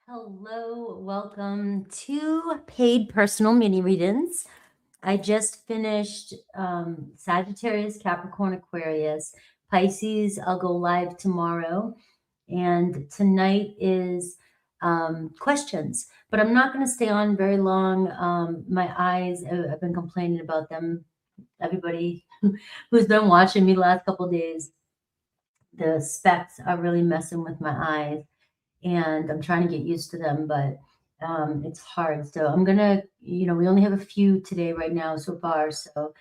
Hello, welcome to paid personal mini readings. I just finished Sagittarius, Capricorn, Aquarius, Pisces. I'll go live tomorrow. And tonight is questions, but I'm not going to stay on very long. My eyes, I've been complaining about them. Everybody who's been watching me the last couple of days, the specs are really messing with my eyes and I'm trying to get used to them, but it's hard. So I'm gonna, we only have a few today right now so far. So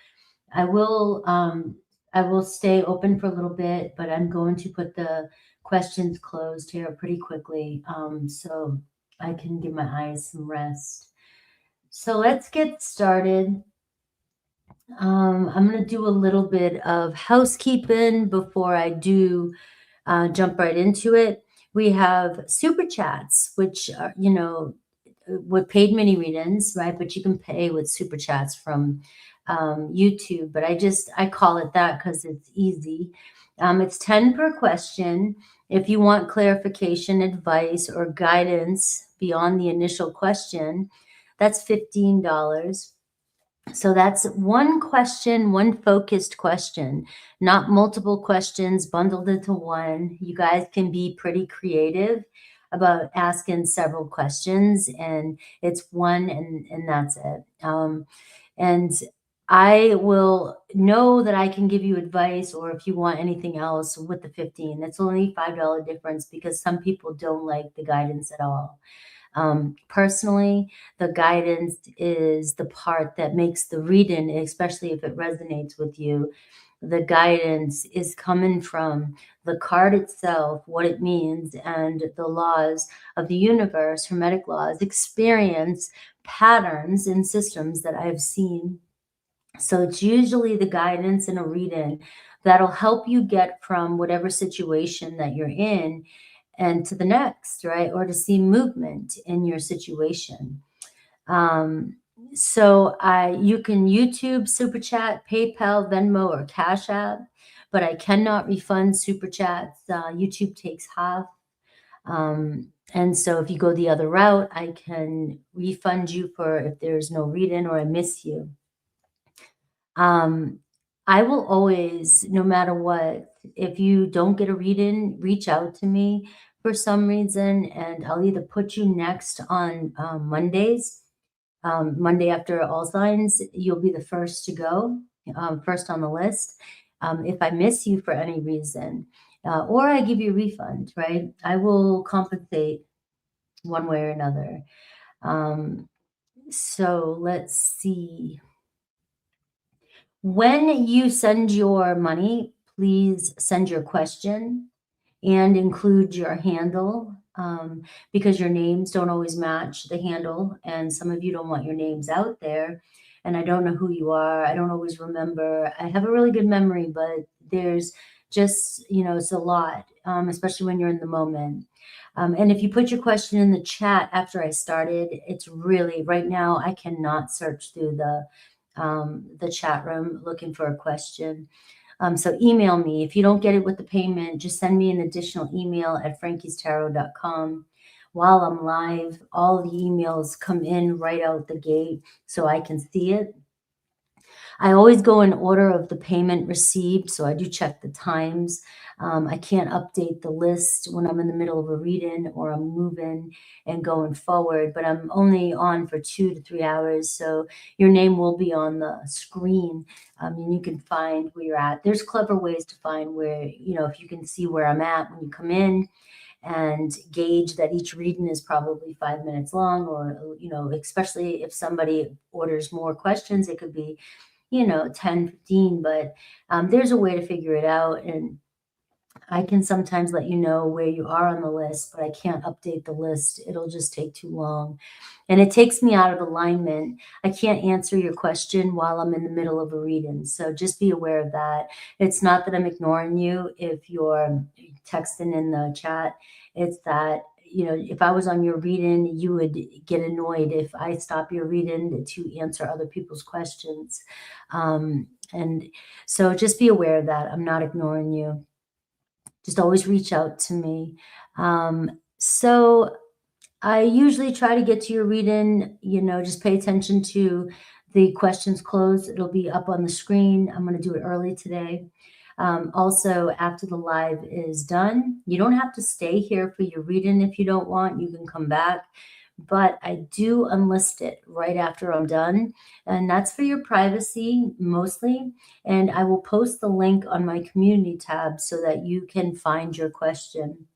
I will, um, I will stay open for a little bit, but I'm going to put the questions closed here pretty quickly, so I can give my eyes some rest. So let's get started. I'm gonna do a little bit of housekeeping before I do jump right into it. We have super chats, which are, with paid mini readings, right? But you can pay with super chats from YouTube. But I call it that because it's easy. It's 10 per question. If you want clarification, advice, or guidance beyond the initial question, that's $15. So that's one question, one focused question, not multiple questions bundled into one. You guys can be pretty creative about asking several questions, and it's one, and that's it. And I will know that I can give you advice, or if you want anything else with the 15, that's only $5 difference because some people don't like the guidance at all. Personally, the guidance is the part that makes the reading, especially if it resonates with you. The guidance is coming from the card itself, what it means, and the laws of the universe, hermetic laws, experience, patterns, and systems that I've seen. So it's usually the guidance in a reading that'll help you get from whatever situation that you're in and to the next, right? Or to see movement in your situation. Um, you can YouTube, Super Chat, PayPal, Venmo, or Cash App, but I cannot refund Super Chats. YouTube takes half. And so if you go the other route, I can refund you for if there's no reading or I miss you. I will always, no matter what, if you don't get a reading, reach out to me for some reason, and I'll either put you next on Mondays. Monday after All Signs, you'll be the first to go, first on the list. If I miss you for any reason, or I give you a refund, right? I will compensate one way or another. So let's see. When you send your money, please send your question and include your handle, because your names don't always match the handle, and some of you don't want your names out there. And I don't know who you are. I don't always remember. I have a really good memory, but there's just, it's a lot, especially when you're in the moment. And if you put your question in the chat after I started, it's really right now I cannot search through the chat room looking for a question. So email me. If you don't get it with the payment, just send me an additional email at frankiestarot.com. While I'm live, all the emails come in right out the gate so I can see it. I always go in order of the payment received, so I do check the times. I can't update the list when I'm in the middle of a reading or I'm moving and going forward, but I'm only on for 2 to 3 hours, so your name will be on the screen, and you can find where you're at. There's clever ways to find where, if you can see where I'm at when you come in and gauge that each reading is probably 5 minutes long, or, especially if somebody orders more questions, it could be 10, 15, but there's a way to figure it out. And I can sometimes let you know where you are on the list, but I can't update the list. It'll just take too long. And it takes me out of alignment. I can't answer your question while I'm in the middle of a reading. So just be aware of that. It's not that I'm ignoring you if you're texting in the chat. It's that, if I was on your reading, you would get annoyed if I stop your reading to answer other people's questions. And so just be aware of that. I'm not ignoring you. Just always reach out to me. So I usually try to get to your reading, just pay attention to the questions closed. It'll be up on the screen. I'm going to do it early today. Also, after the live is done, you don't have to stay here for your reading if you don't want. You can come back, but I do unlist it right after I'm done, and that's for your privacy mostly. And I will post the link on my community tab so that you can find your question.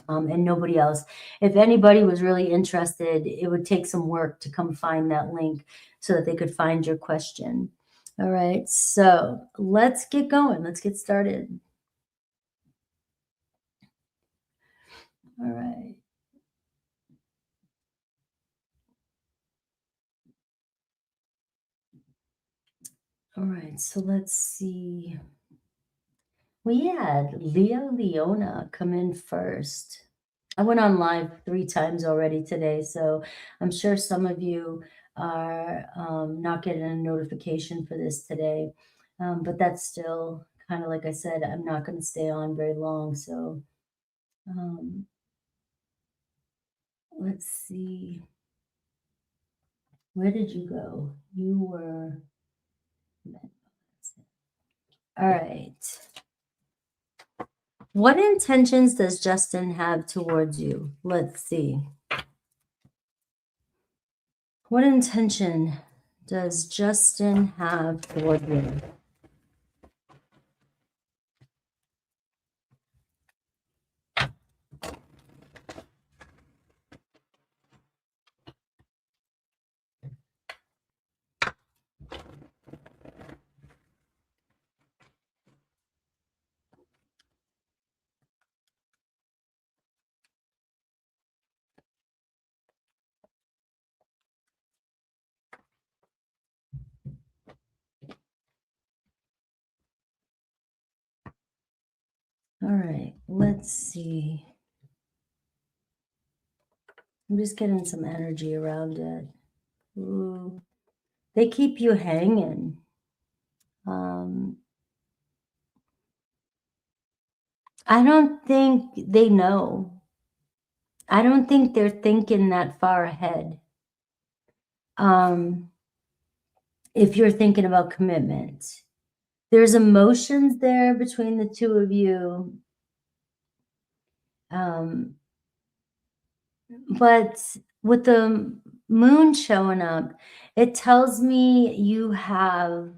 And nobody else. If anybody was really interested, it would take some work to come find that link so that they could find your question. All right, so let's get going. Let's get started. All right. All right, so let's see. We had Leona come in first. I went on live 3 times already today, so I'm sure some of you are not getting a notification for this today. But that's still kind of like I said, I'm not going to stay on very long. So um, let's see. Where did you go? You were. All right. What intentions does Justin have towards you? Let's see. What intention does Justin have toward you? All right, let's see. I'm just getting some energy around it. Ooh, they keep you hanging. I don't think they know. I don't think they're thinking that far ahead. If you're thinking about commitment, there's emotions there between the two of you. But with the moon showing up, it tells me you're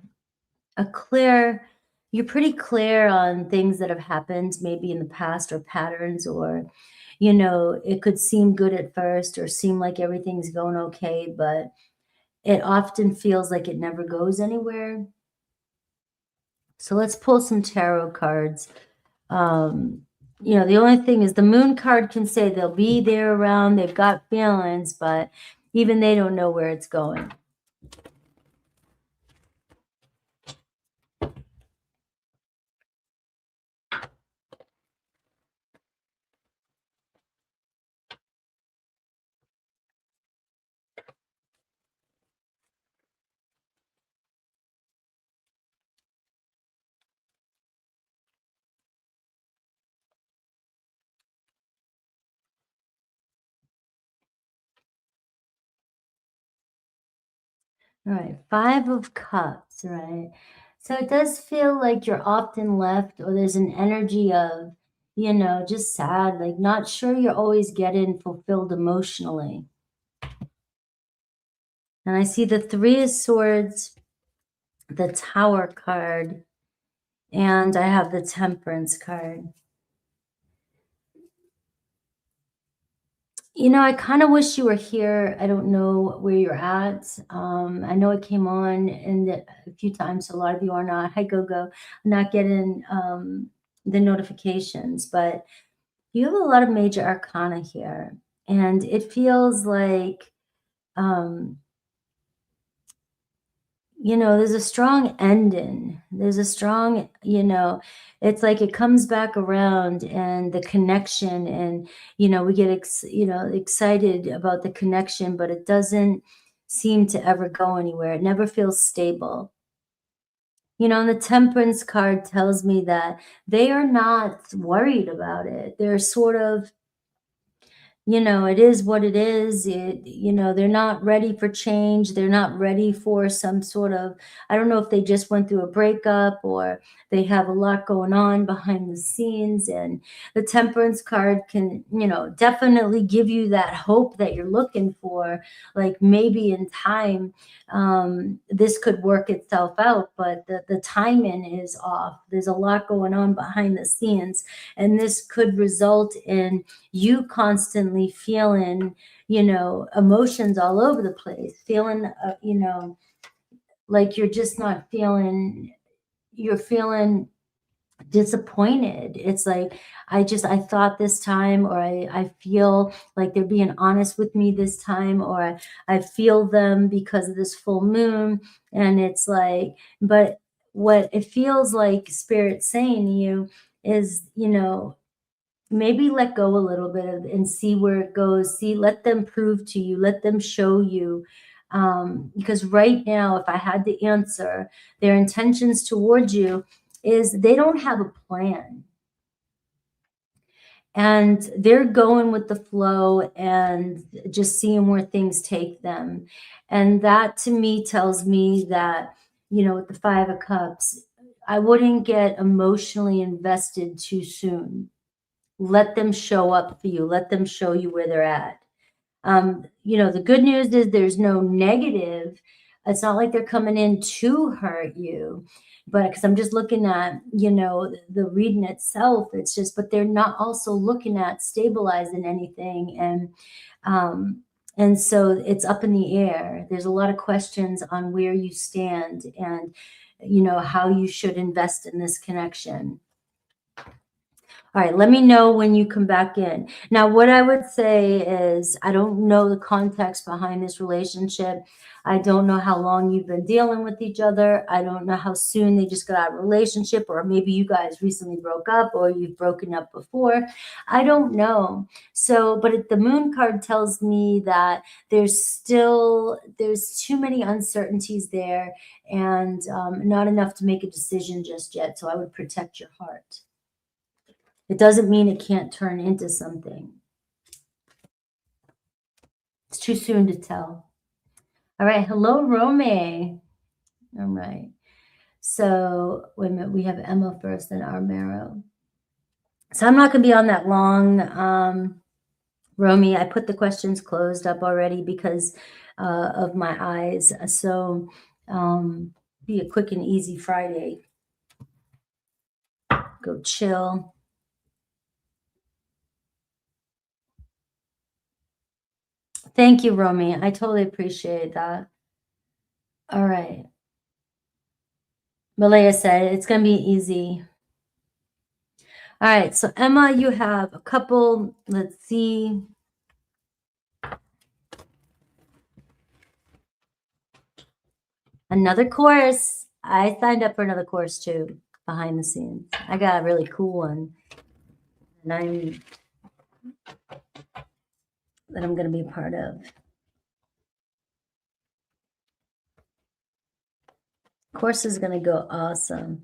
pretty clear on things that have happened maybe in the past or patterns, or it could seem good at first or seem like everything's going okay, but it often feels like it never goes anywhere. So let's pull some tarot cards. The only thing is the moon card can say they'll be there around, they've got feelings, but even they don't know where it's going. All right, 5 of Cups, right? So it does feel like you're often left, or there's an energy of, just sad, like not sure you're always getting fulfilled emotionally. And I see the 3 of Swords, the Tower card, and I have the Temperance card. I kind of wish you were here. I don't know where you're at. I know it came on a few times, so a lot of you are not. Hi, Go. Not getting the notifications, but you have a lot of major arcana here, and it feels like there's a strong ending. There's a strong, it's like it comes back around, and the connection, and, we get, excited about the connection, but it doesn't seem to ever go anywhere. It never feels stable. And the Temperance card tells me that they are not worried about it. They're sort of, you know, it is what it is. You know, they're not ready for change. They're not ready for some sort of, I don't know if they just went through a breakup or they have a lot going on behind the scenes. And the Temperance card can, you know, definitely give you that hope that you're looking for. Like maybe in time, this could work itself out, but the timing is off. There's a lot going on behind the scenes, and this could result in you constantly feeling, you know, emotions all over the place, feeling, you know, like you're just not feeling, you're feeling disappointed. It's like, I thought this time, or I feel like they're being honest with me this time, or I feel them because of this full moon. And it's like, but what it feels like spirit saying to you is, you know, maybe let go a little bit of, and see where it goes. See, let them prove to you, let them show you. Because right now, if I had to answer, their intentions towards you is they don't have a plan, and they're going with the flow and just seeing where things take them. And that to me tells me that, you know, with the Five of Cups, I wouldn't get emotionally invested too soon. Let them show up for you. Let them show you where they're at. You know, the good news is there's no negative. It's not like they're coming in to hurt you, but because I'm just looking at, you know, the reading itself, it's just, but they're not also looking at stabilizing anything. And so it's up in the air. There's a lot of questions on where you stand and, you know, how you should invest in this connection. All right, let me know when you come back in. Now, what I would say is I don't know the context behind this relationship. I don't know how long you've been dealing with each other. I don't know how soon they just got out of a relationship, or maybe you guys recently broke up or you've broken up before. I don't know. So, but the moon card tells me that there's too many uncertainties there, and not enough to make a decision just yet. So I would protect your heart. It doesn't mean it can't turn into something. It's too soon to tell. All right. Hello, Rome. All right. So wait a minute. We have Emma first, then Armero. So I'm not going to be on that long. Romy, I put the questions closed up already because of my eyes. So be a quick and easy Friday. Go chill. Thank you, Romy. I totally appreciate that. All right. Malaya said it's going to be easy. All right. So, Emma, you have a couple. Let's see. Another course. I signed up for another course too, behind the scenes. I got a really cool one. And I'm going to be a part of. Course is going to go awesome.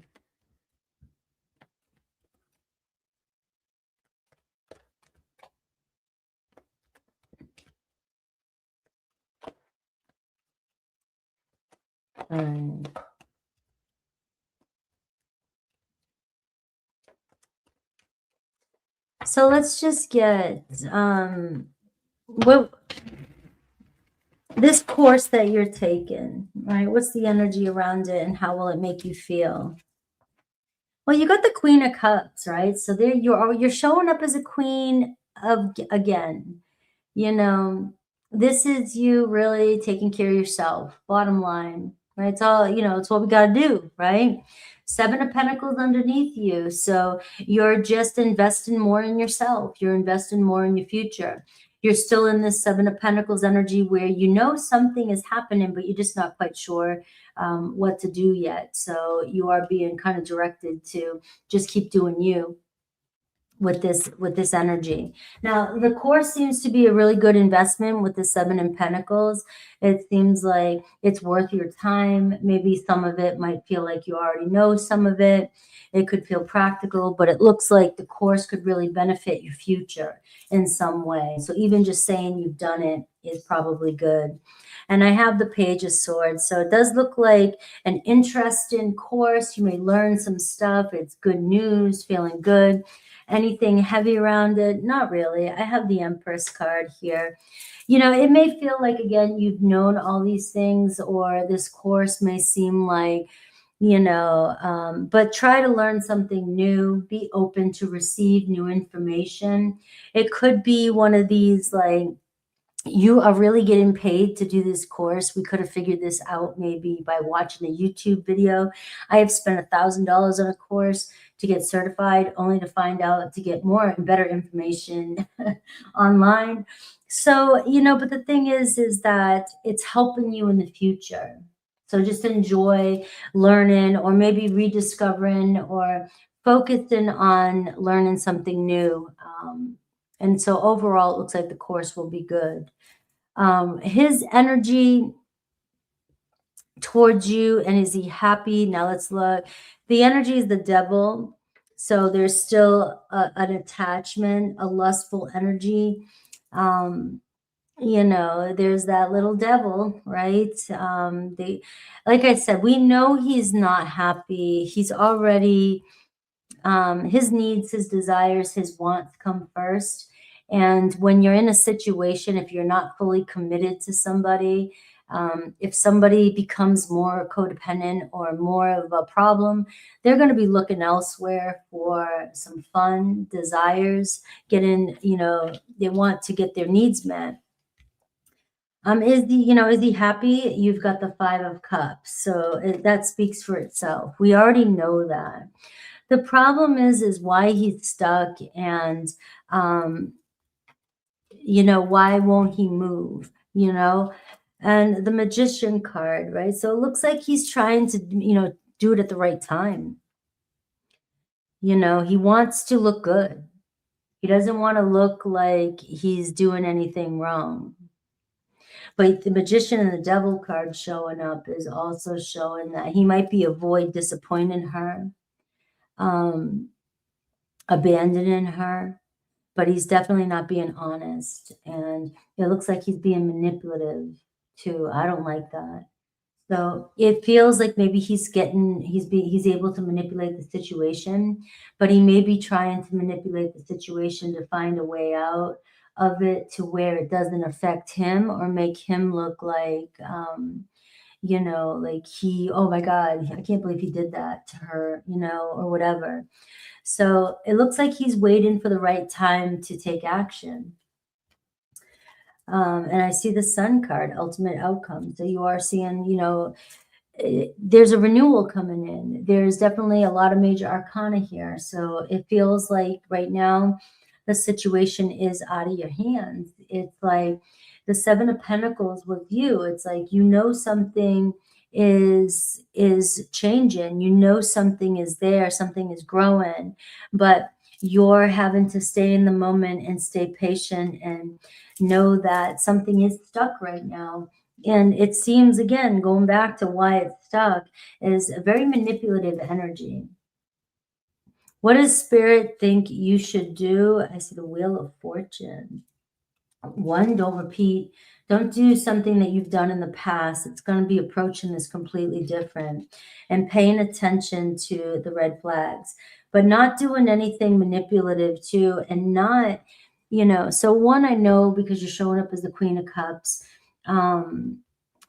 All right. So let's just get what this course that you're taking, right? What's the energy around it, and how will it make you feel? Well, you got the Queen of Cups, right? So there you're showing up as a queen of again. You know, this is you really taking care of yourself. Bottom line, right? It's all, you know, it's what we got to do, right? Seven of Pentacles underneath you. So you're just investing more in yourself. You're investing more in your future. You're still in this Seven of Pentacles energy where you know something is happening, but you're just not quite sure what to do yet. So you are being kind of directed to just keep doing you. with this energy. Now, the course seems to be a really good investment with the 7 of Pentacles. It seems like it's worth your time. Maybe some of it might feel like you already know some of it. It could feel practical, but it looks like the course could really benefit your future in some way. So even just saying you've done it is probably good. And I have the Page of Swords. So it does look like an interesting course. You may learn some stuff. It's good news, feeling good. Anything heavy around it? Not really. I have the Empress card here. You know, it may feel like, again, you've known all these things, or this course may seem like, you know, but try to learn something new. Be open to receive new information. It could be one of these, like, you are really getting paid to do this course. We could have figured this out maybe by watching a YouTube video. I have spent $1,000 on a course to get certified, only to find out to get more and better information online. So, you know, but the thing is that it's helping you in the future. So just enjoy learning, or maybe rediscovering, or focusing on learning something new. And so overall, it looks like the course will be good. His energy towards you, and is he happy? Now let's look. The energy is the Devil. So there's still an attachment, a lustful energy. You know, there's that little devil, right? Like I said, we know he's not happy. He's already, his needs, his desires, his wants come first. And when you're in a situation, if you're not fully committed to somebody, if somebody becomes more codependent or more of a problem, they're going to be looking elsewhere for some fun, desires, getting, you know, they want to get their needs met. Is he happy? You've got the 5 of Cups. So that speaks for itself. We already know that. The problem is why he's stuck, and, you know, why won't he move, you know? And the Magician card, right? So it looks like he's trying to, you know, do it at the right time. You know, he wants to look good. He doesn't want to look like he's doing anything wrong. But the Magician and the Devil card showing up is also showing that he might be avoid disappointing her, abandoning her, but he's definitely not being honest. And it looks like he's being manipulative too. I don't like that. So it feels like maybe he's able to manipulate the situation, but he may be trying to manipulate the situation to find a way out of it to where it doesn't affect him or make him look like, you know, like oh my God, I can't believe he did that to her, you know, or whatever. So it looks like he's waiting for the right time to take action. And I see the Sun card, ultimate outcome. So you are seeing, you know, there's a renewal coming in. There's definitely a lot of major arcana here. So it feels like right now the situation is out of your hands. It's like the 7 of Pentacles with you. It's like, you know, something is changing. You know, something is there, something is growing, but you're having to stay in the moment and stay patient and know that something is stuck right now. And it seems, again, going back to why it's stuck, is a very manipulative energy. What does Spirit think you should do? I see the Wheel of Fortune. 1, don't repeat. Don't do something that you've done in the past. It's going to be approaching this completely different, and paying attention to the red flags, but not doing anything manipulative too, and not, you know, so 1, I know because you're showing up as the Queen of Cups,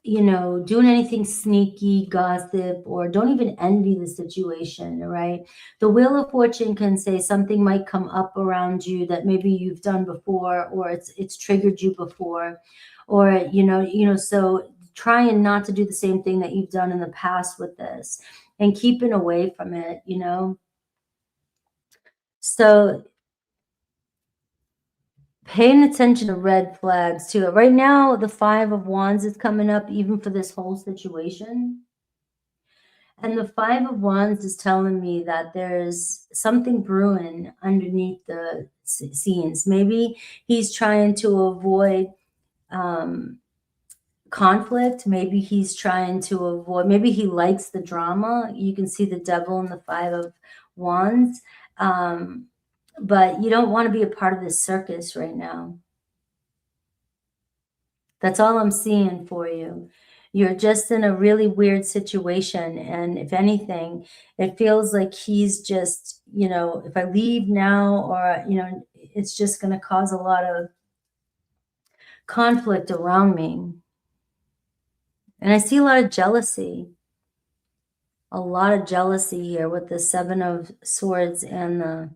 you know, doing anything sneaky, gossip, or don't even envy the situation, right? The Wheel of Fortune can say something might come up around you that maybe you've done before, or it's triggered you before, or, you know, so trying not to do the same thing that you've done in the past with this, and keeping away from it, you know? So paying attention to red flags too. Right now, the 5 of Wands is coming up even for this whole situation. And the Five of Wands is telling me that there's something brewing underneath the scenes. Maybe he's trying to avoid um, conflict. Maybe he's trying to avoid, maybe he likes the drama. You can see the devil in the Five of Wands. Um, but you don't want to be a part of this circus right now. That's all I'm seeing for you. You're just in a really weird situation. And if anything, it feels like he's just, if I leave now, or, it's just going to cause a lot of conflict around me. And I see a lot of jealousy here with the Seven of Swords and the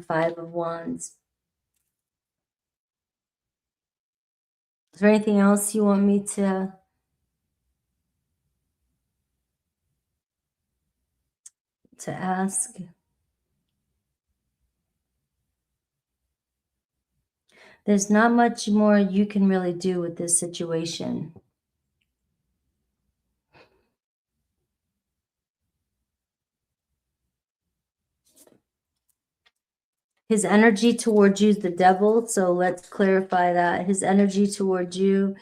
Five of Wands. Is there anything else you want me to ask? There's not much more you can really do with this situation. His energy towards you is the devil, so let's clarify that. His energy towards you,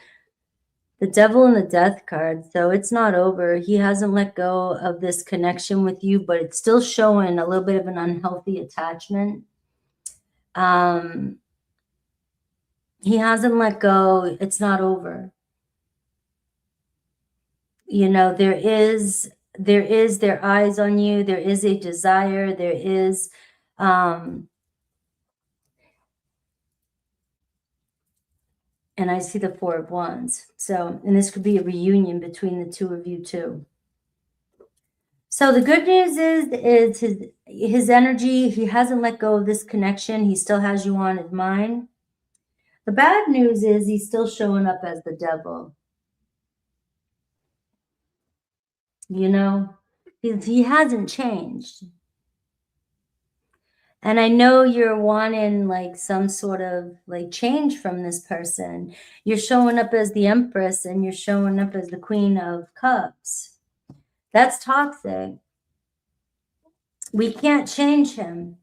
the devil and the death card, so it's not over. He hasn't let go of this connection with you, but it's still showing a little bit of an unhealthy attachment. He hasn't let go. It's not over. There is their eyes on you. There is a desire. There is, and I see the Four of Wands. So, and this could be a reunion between the two of you too. So the good news is his energy, he hasn't let go of this connection. He still has you on his mind. The bad news is he's still showing up as the devil. He hasn't changed. And I know you're wanting like some sort of like change from this person. You're showing up as the Empress and you're showing up as the Queen of Cups. That's toxic. We can't change him.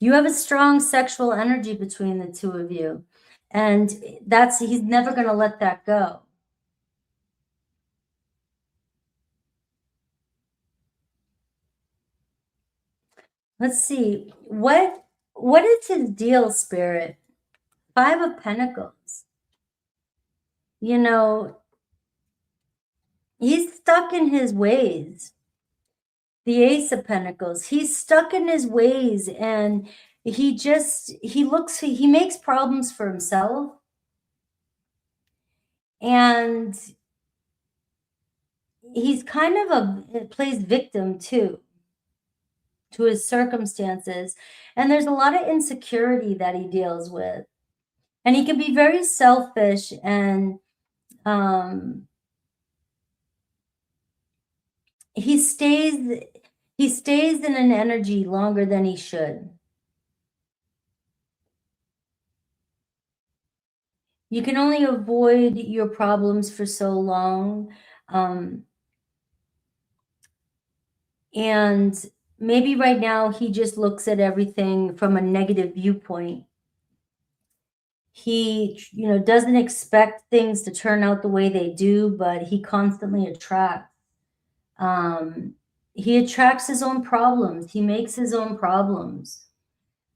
You have a strong sexual energy between the two of you. And he's never going to let that go. Let's see. What is his deal, Spirit? Five of Pentacles. He's stuck in his ways. The Ace of Pentacles. He's stuck in his ways, and he makes problems for himself. And he's kind of plays victim too to his circumstances. And there's a lot of insecurity that he deals with. And he can be very selfish, and he stays in an energy longer than he should. You can only avoid your problems for so long. And maybe right now he just looks at everything from a negative viewpoint. He, doesn't expect things to turn out the way they do, but he constantly attracts. He attracts his own problems. He makes his own problems.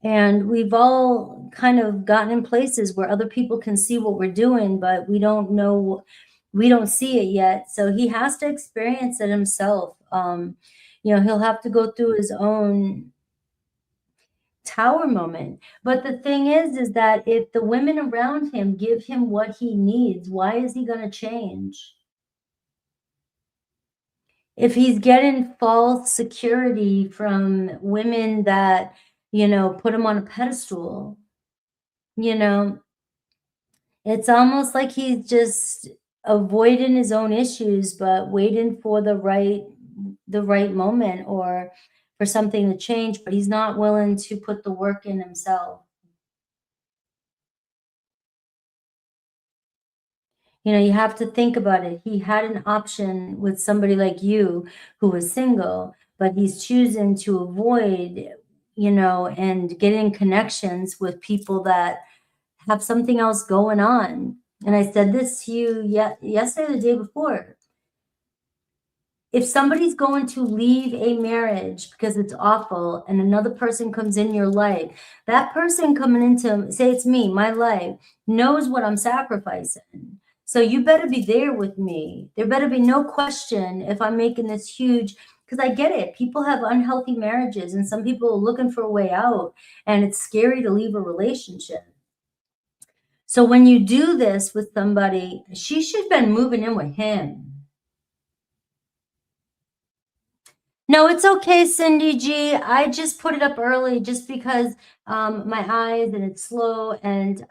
And we've all kind of gotten in places where other people can see what we're doing, but we don't see it yet. So he has to experience it himself. He'll have to go through his own tower moment. But the thing is that if the women around him give him what he needs, why is he going to change? If he's getting false security from women that, put him on a pedestal, it's almost like he's just avoiding his own issues, but waiting for the right moment or for something to change, but he's not willing to put the work in himself. You know, you have to think about it. He had an option with somebody like you who was single, but he's choosing to avoid, you know, and getting connections with people that have something else going on. And I said this to you yesterday, the day before. If somebody's going to leave a marriage because it's awful and another person comes in your life, that person coming into, say it's me, my life, knows what I'm sacrificing. So you better be there with me. There better be no question if I'm making this huge, because I get it. People have unhealthy marriages and some people are looking for a way out, and it's scary to leave a relationship. So when you do this with somebody, she should have been moving in with him. No, it's okay, Cindy G. I just put it up early just because my eyes and it's slow and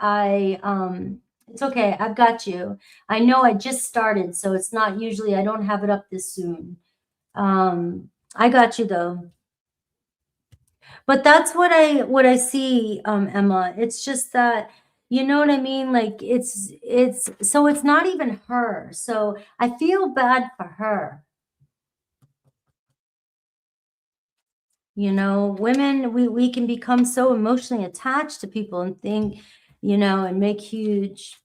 it's okay. I've got you. I know I just started, so it's not usually I don't have it up this soon. I got you though. But that's what I see, Emma. It's just that, you know what I mean? Like it's so it's not even her. So I feel bad for her. You know, women, we can become so emotionally attached to people and think, you know, and make huge.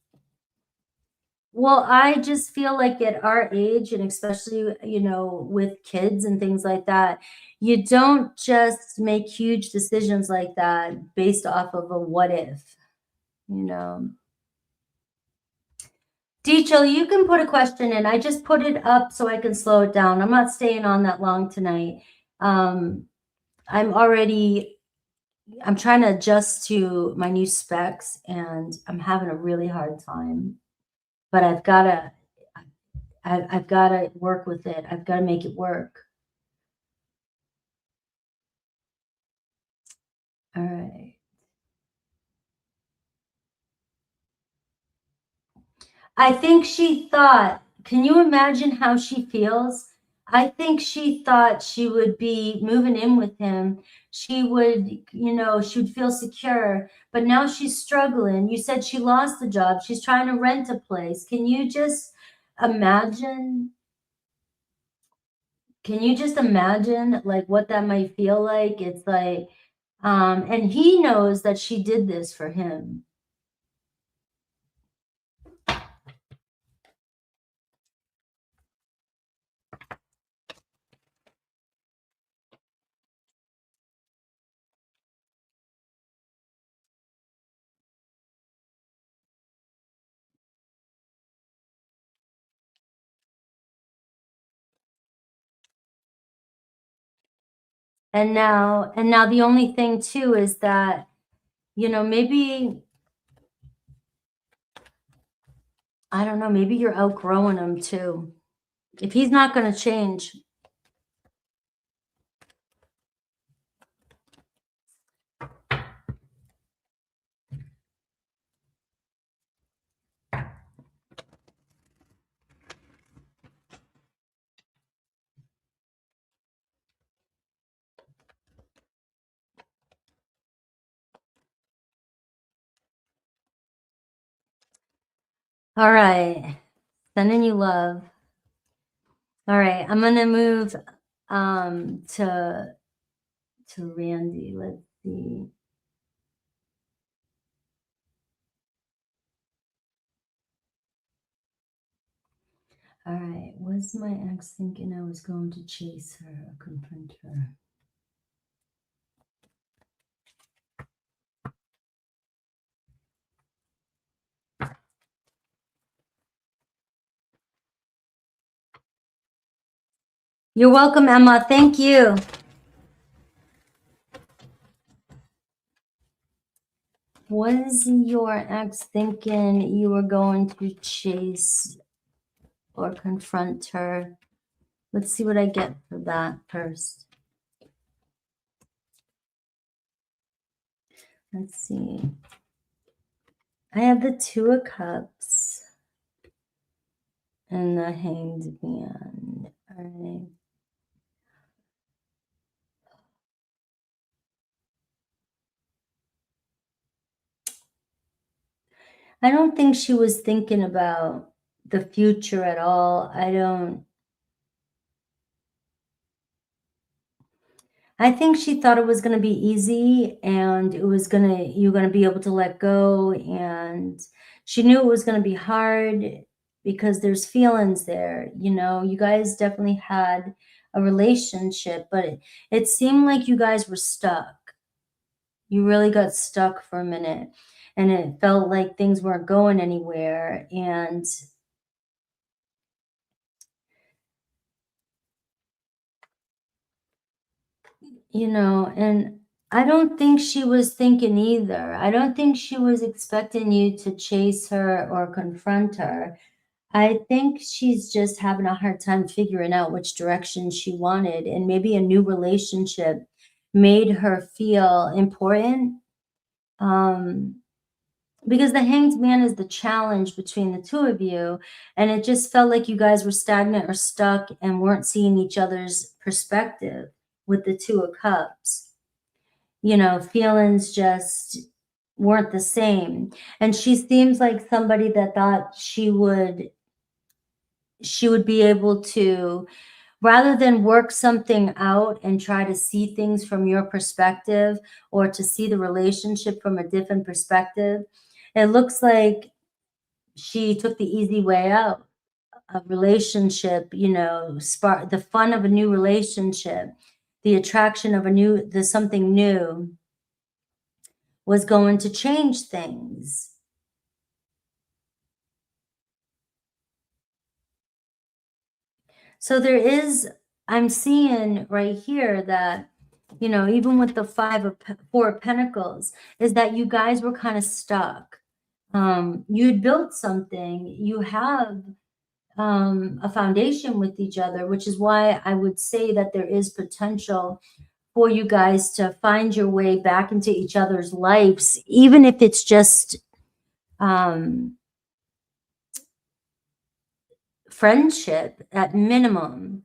Well, I just feel like at our age, and especially, you know, with kids and things like that, you don't just make huge decisions like that based off of a what if, you know. Deechel, you can put a question in. I just put it up so I can slow it down. I'm not staying on that long tonight. Um, I'm already I'm trying to adjust to my new specs and I'm having a really hard time, but I've gotta work with it. I've gotta make it work. All right. I think she thought, can you imagine how she feels? I think she thought she would be moving in with him. She would, you know, she would feel secure, but now she's struggling. You said she lost the job. She's trying to rent a place. Imagine? Can you just imagine like what that might feel like? It's like, and he knows that she did this for him. And now the only thing too is that, you know, maybe, I don't know, maybe you're outgrowing him too. If he's not going to change. All right. Sending you love. All right. I'm going to move to Randy. Let's see. All right. Was my ex thinking I was going to chase her or confront her? You're welcome, Emma. Thank you. Was your ex thinking you were going to chase or confront her? Let's see what I get for that first. Let's see. I have the Two of Cups and the Hanged Man. All right. I don't think she was thinking about the future at all. I think she thought it was gonna be easy and you're gonna be able to let go, and she knew it was gonna be hard because there's feelings there, you know? You guys definitely had a relationship, but it seemed like you guys were stuck. You really got stuck for a minute, and it felt like things weren't going anywhere, and and I don't think she was thinking either. I don't think she was expecting you to chase her or confront her. I think she's just having a hard time figuring out which direction she wanted, and maybe a new relationship made her feel important. Um, because the hanged man is the challenge between the two of you, and it just felt like you guys were stagnant or stuck and weren't seeing each other's perspective with the two of cups. Feelings just weren't the same. And she seems like somebody that thought she would be able to, rather than work something out and try to see things from your perspective or to see the relationship from a different perspective, it looks like she took the easy way out. A relationship, spark the fun of a new relationship, the attraction of the something new was going to change things. So I'm seeing right here that, even with the four of pentacles, is that you guys were kind of stuck. You'd built something, you have a foundation with each other, which is why I would say that there is potential for you guys to find your way back into each other's lives, even if it's just um, friendship at minimum.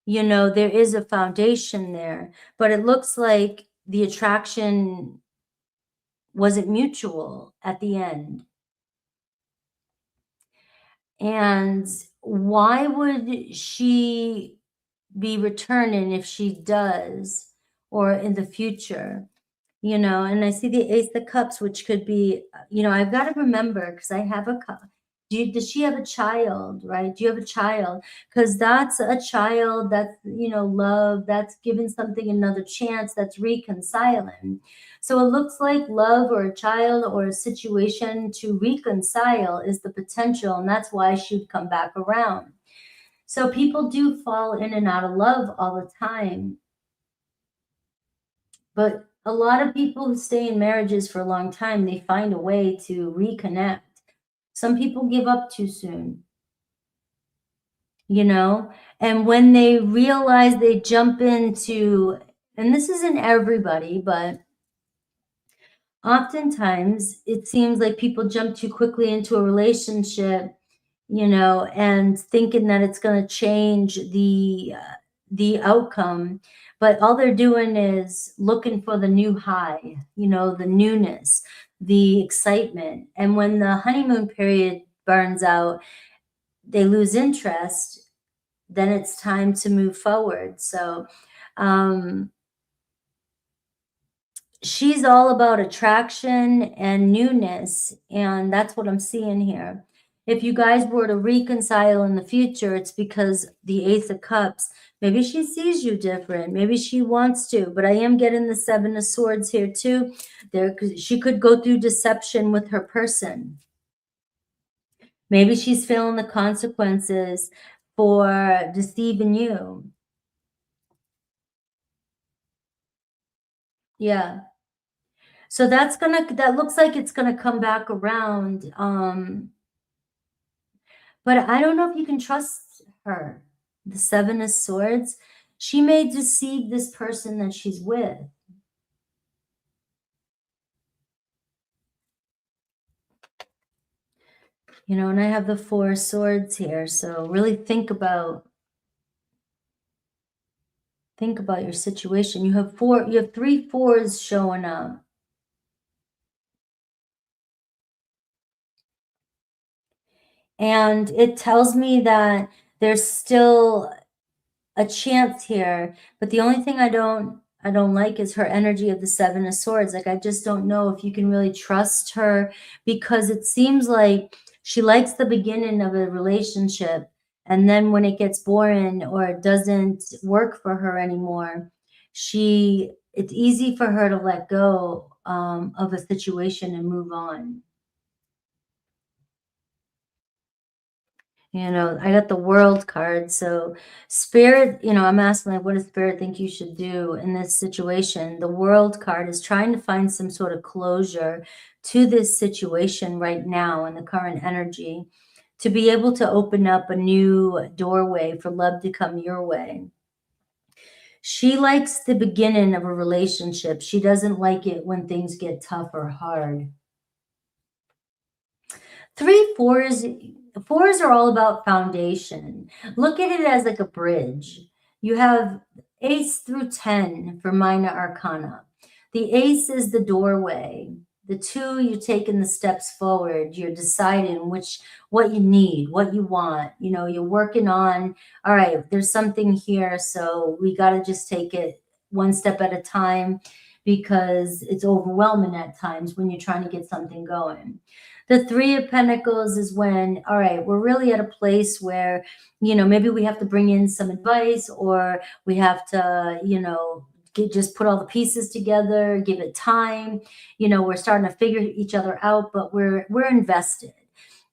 There is a foundation there, but it looks like the attraction wasn't mutual at the end. And why would she be returning if she does, or in the future? And I see the Ace of Cups, which could be, I've got to remember because I have a cup. Does she have a child, right? Do you have a child? Because that's a child, that's, love, that's giving something another chance, that's reconciling. So it looks like love or a child or a situation to reconcile is the potential, and that's why she'd come back around. So people do fall in and out of love all the time. But a lot of people who stay in marriages for a long time, they find a way to reconnect. Some people give up too soon, you know? And when they realize they jump into, and this isn't everybody, but oftentimes it seems like people jump too quickly into a relationship, and thinking that it's going to change the outcome, but all they're doing is looking for the new high, the newness, the excitement. And when the honeymoon period burns out, they lose interest, then it's time to move forward. So um she's all about attraction and newness, and that's what I'm seeing here. If you guys were to reconcile in the future, it's because the Ace of Cups, maybe she sees you different, maybe she wants to, but I am getting the Seven of Swords here too. She could go through deception with her person. Maybe she's feeling the consequences for deceiving you. Yeah. So that looks like it's gonna come back around. But I don't know if you can trust her. The Seven of Swords, she may deceive this person that she's with. And I have the Four of Swords here. So really think about your situation. You have three fours showing up. And it tells me that there's still a chance here, but the only thing I don't like is her energy of the Seven of Swords. Like, I just don't know if you can really trust her, because it seems like she likes the beginning of a relationship, and then when it gets boring or it doesn't work for her anymore, it's easy for her to let go of a situation and move on. I got the World card. So Spirit, I'm asking, like, what does Spirit think you should do in this situation? The World card is trying to find some sort of closure to this situation right now in the current energy, to be able to open up a new doorway for love to come your way. She likes the beginning of a relationship. She doesn't like it when things get tough or hard. Three, fours are all about foundation. Look at it as like a bridge. You have ace through 10 for minor arcana. The ace is the doorway. The two, you're taking the steps forward. You're deciding what you need, what you want. You're working on, all right, there's something here, so we got to just take it one step at a time, because it's overwhelming at times when you're trying to get something going. The Three of Pentacles is when, all right, we're really at a place where, maybe we have to bring in some advice, or we have to, just put all the pieces together, give it time. We're starting to figure each other out, but we're invested.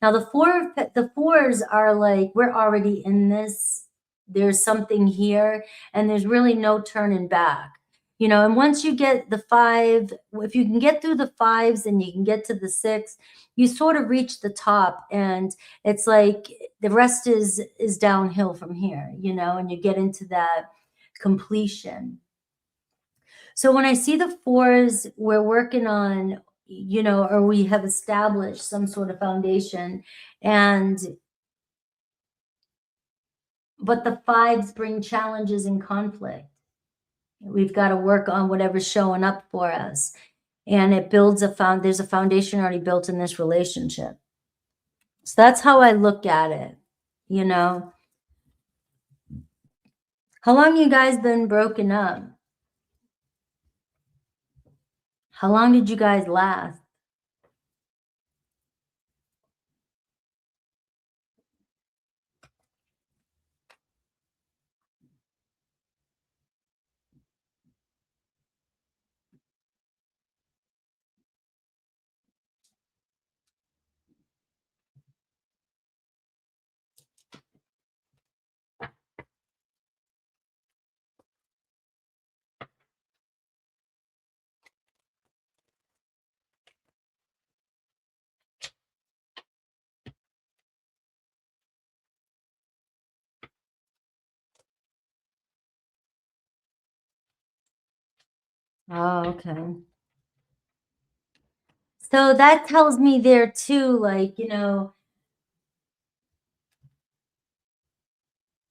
Now, the fours are like, we're already in this. There's something here, and there's really no turning back. And once you get the five, if you can get through the fives and you can get to the six, you sort of reach the top, and it's like the rest is downhill from here, and you get into that completion. So when I see the fours, we're working on, or we have established some sort of foundation, but the fives bring challenges and conflict. We've got to work on whatever's showing up for us. And it builds there's a foundation already built in this relationship. So that's how I look at it. How long you guys been broken up? How long did you guys last? Oh, okay. So that tells me there too, like,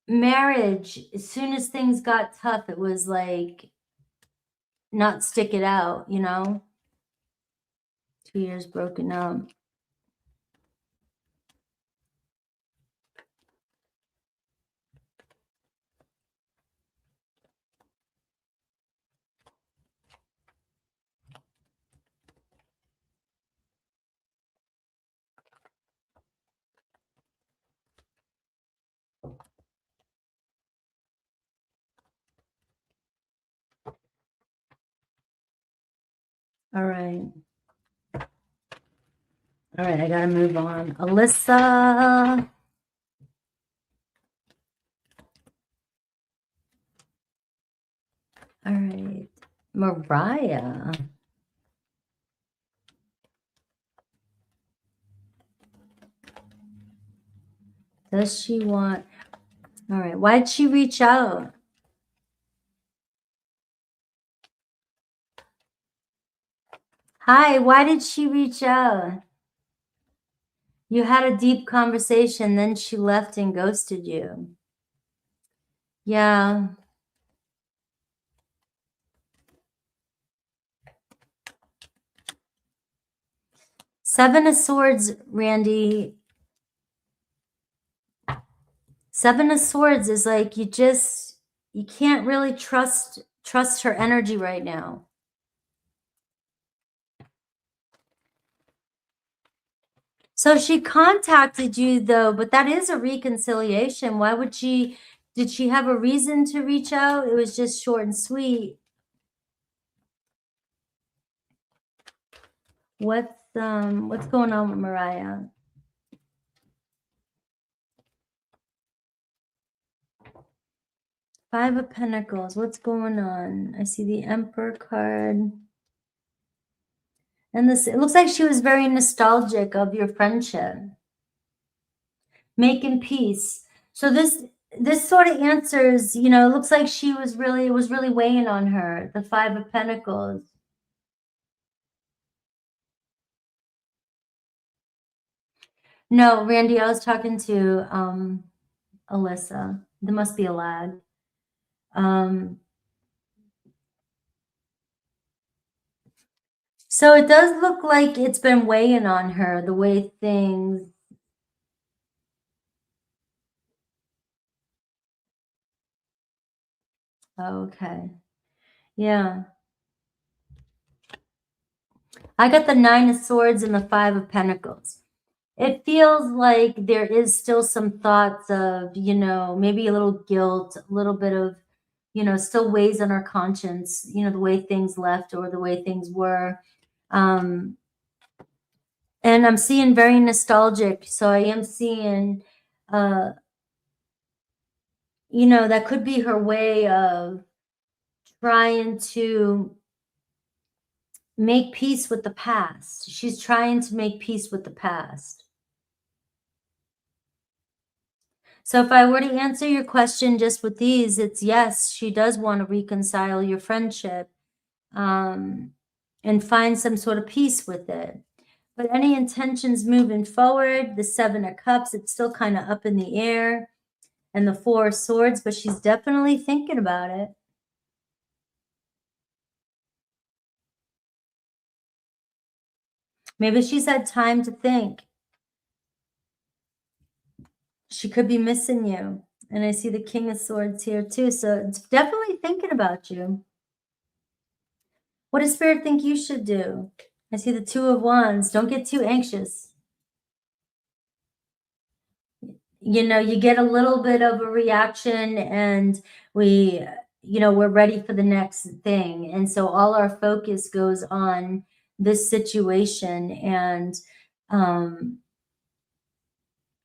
marriage, as soon as things got tough, it was like, not stick it out, 2 years broken up. All right. All right, I gotta move on. Alyssa. All right. Mariah. Does she want... All right. Why'd she reach out? Hi, why did she reach out? You had a deep conversation, then she left and ghosted you. Yeah. Seven of Swords, Randy. Seven of Swords is like you can't really trust her energy right now. So she contacted you though, but that is a reconciliation. Why would did she have a reason to reach out? It was just short and sweet. What's going on with Mariah? Five of Pentacles. What's going on? I see the Emperor card. And it looks like she was very nostalgic of your friendship. Making peace. So this sort of answers, it looks like it was really weighing on her, the Five of Pentacles. No, Randy, I was talking to Alyssa. There must be a lag. So it does look like it's been weighing on her, the way things. Okay. Yeah. I got the Nine of Swords and the Five of Pentacles. It feels like there is still some thoughts of, maybe a little guilt, a little bit of, still weighs on our conscience, the way things left or the way things were. And I'm seeing very nostalgic. So I am seeing, that could be her way of trying to make peace with the past. She's trying to make peace with the past. So if I were to answer your question just with these, it's yes, she does want to reconcile your friendship and find some sort of peace with it. But any intentions moving forward, the Seven of Cups, it's still kind of up in the air, and the Four of Swords, but she's definitely thinking about it. Maybe she's had time to think. She could be missing you. And I see the King of Swords here too. So it's definitely thinking about you. What does Spirit think you should do? I see the Two of Wands. Don't get too anxious. You get a little bit of a reaction and we're ready for the next thing. And so all our focus goes on this situation. And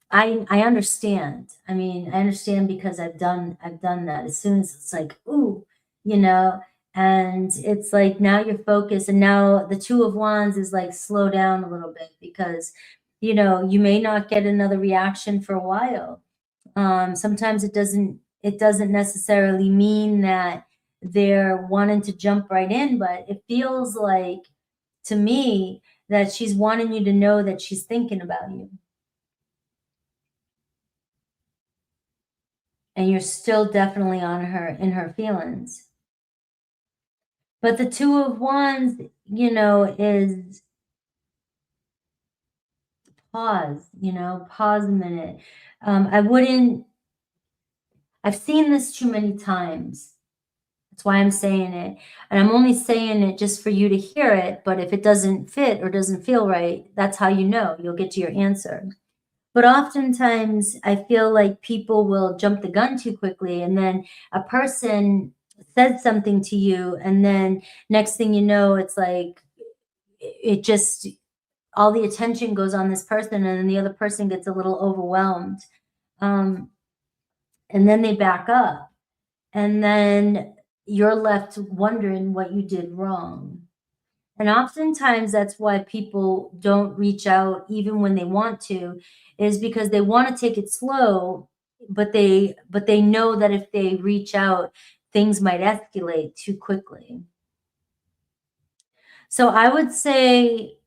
I understand. I mean, I understand because I've done that. As soon as it's like, ooh, and it's like now you're focused, and now the Two of Wands is like slow down a little bit because you may not get another reaction for a while. Sometimes it doesn't necessarily mean that they're wanting to jump right in, but it feels like to me that she's wanting you to know that she's thinking about you. And you're still definitely on her in her feelings. But the Two of Wands, is pause, pause a minute. I've seen this too many times. That's why I'm saying it. And I'm only saying it just for you to hear it. But if it doesn't fit or doesn't feel right, that's how you'll get to your answer. But oftentimes I feel like people will jump the gun too quickly, and then a person says something to you, and then next thing you know, it's like it just all the attention goes on this person, and then the other person gets a little overwhelmed. And then they back up, and then you're left wondering what you did wrong. And oftentimes that's why people don't reach out even when they want to, is because they want to take it slow, but they know that if they reach out, things might escalate too quickly. So I would say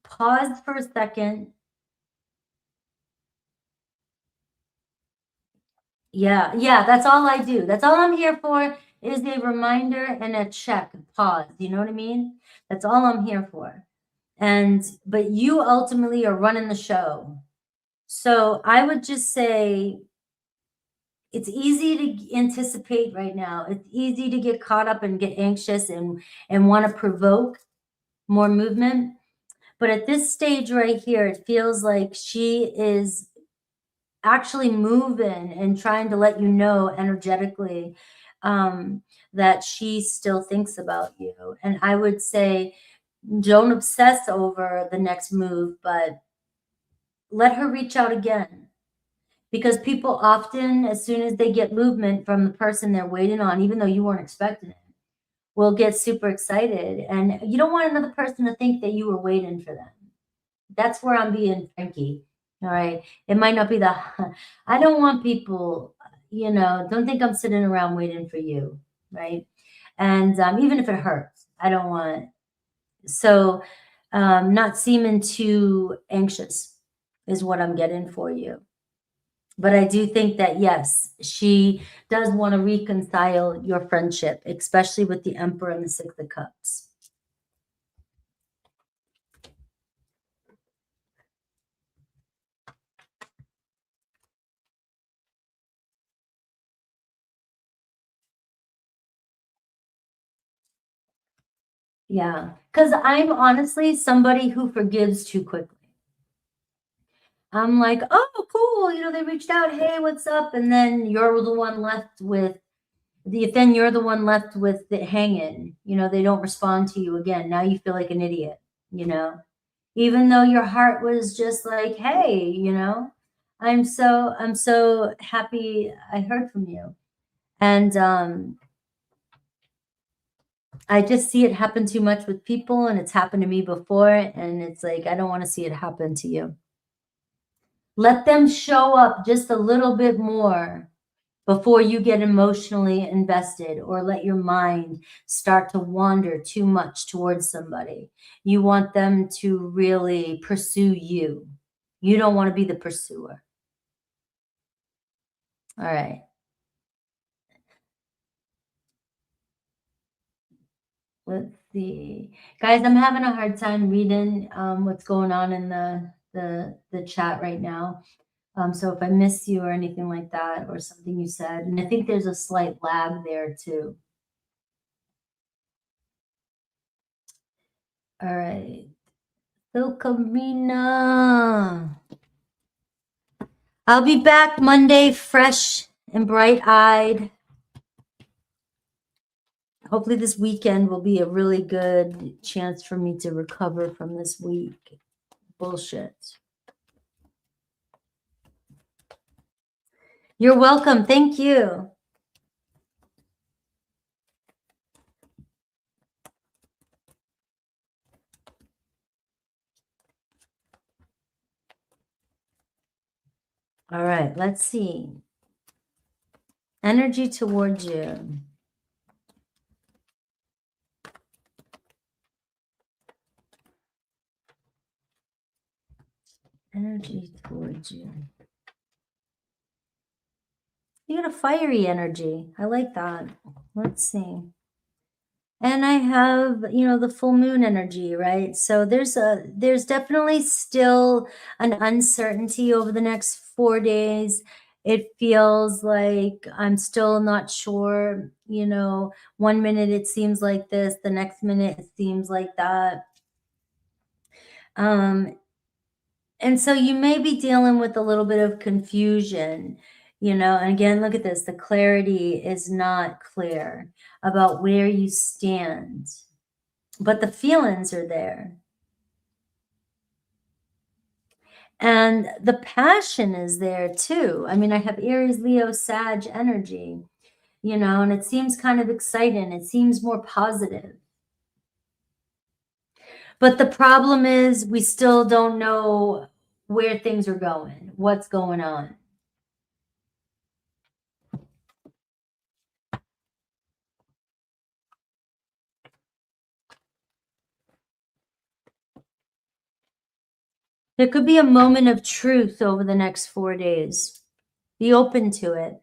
pause for a second. Yeah, that's all I do. That's all I'm here for, is a reminder and a check, pause. You know what I mean? That's all I'm here for. But you ultimately are running the show. So I would just say it's easy to anticipate right now. It's easy to get caught up and get anxious and want to provoke more movement. But at this stage right here, it feels like she is actually moving and trying to let you know energetically that she still thinks about you. And I would say don't obsess over the next move, but let her reach out again. Because people often, as soon as they get movement from the person they're waiting on, even though you weren't expecting it, will get super excited. And you don't want another person to think that you were waiting for them. That's where I'm being Frankie. All right. It might not be the, I don't want people, don't think I'm sitting around waiting for you. Right. And even if it hurts, I don't want, so not seeming too anxious is what I'm getting for you. But I do think that, yes, she does want to reconcile your friendship, especially with the Emperor and the Six of Cups. Yeah, because I'm honestly somebody who forgives too quickly. I'm like, oh, cool, they reached out, hey, what's up? And then you're the one left with the hanging, they don't respond to you again. Now you feel like an idiot, even though your heart was just like, hey, I'm so happy I heard from you. And I just see it happen too much with people, and it's happened to me before, and it's like I don't want to see it happen to you. Let them show up just a little bit more before you get emotionally invested or let your mind start to wander too much towards somebody. You want them to really pursue you. You don't want to be the pursuer. All right. Let's see. Guys, I'm having a hard time reading what's going on in the chat right now. So if I miss you or anything like that or something you said, and I think there's a slight lag there too. All right. So Karina. I'll be back Monday fresh and bright-eyed. Hopefully this weekend will be a really good chance for me to recover from this week. Bullshit. You're welcome. Thank you. All right, let's see. Energy towards you. Energy towards you. You got a fiery energy. I like that. Let's see. And I have, the full moon energy, right? So there's definitely still an uncertainty over the next 4 days. It feels like I'm still not sure, 1 minute it seems like this, the next minute it seems like that. And so you may be dealing with a little bit of confusion, and again, look at this. The clarity is not clear about where you stand, but the feelings are there. And the passion is there too. I mean, I have Aries, Leo, Sag energy, and it seems kind of exciting. It seems more positive. But the problem is we still don't know where things are going, what's going on. There could be a moment of truth over the next 4 days. Be open to it.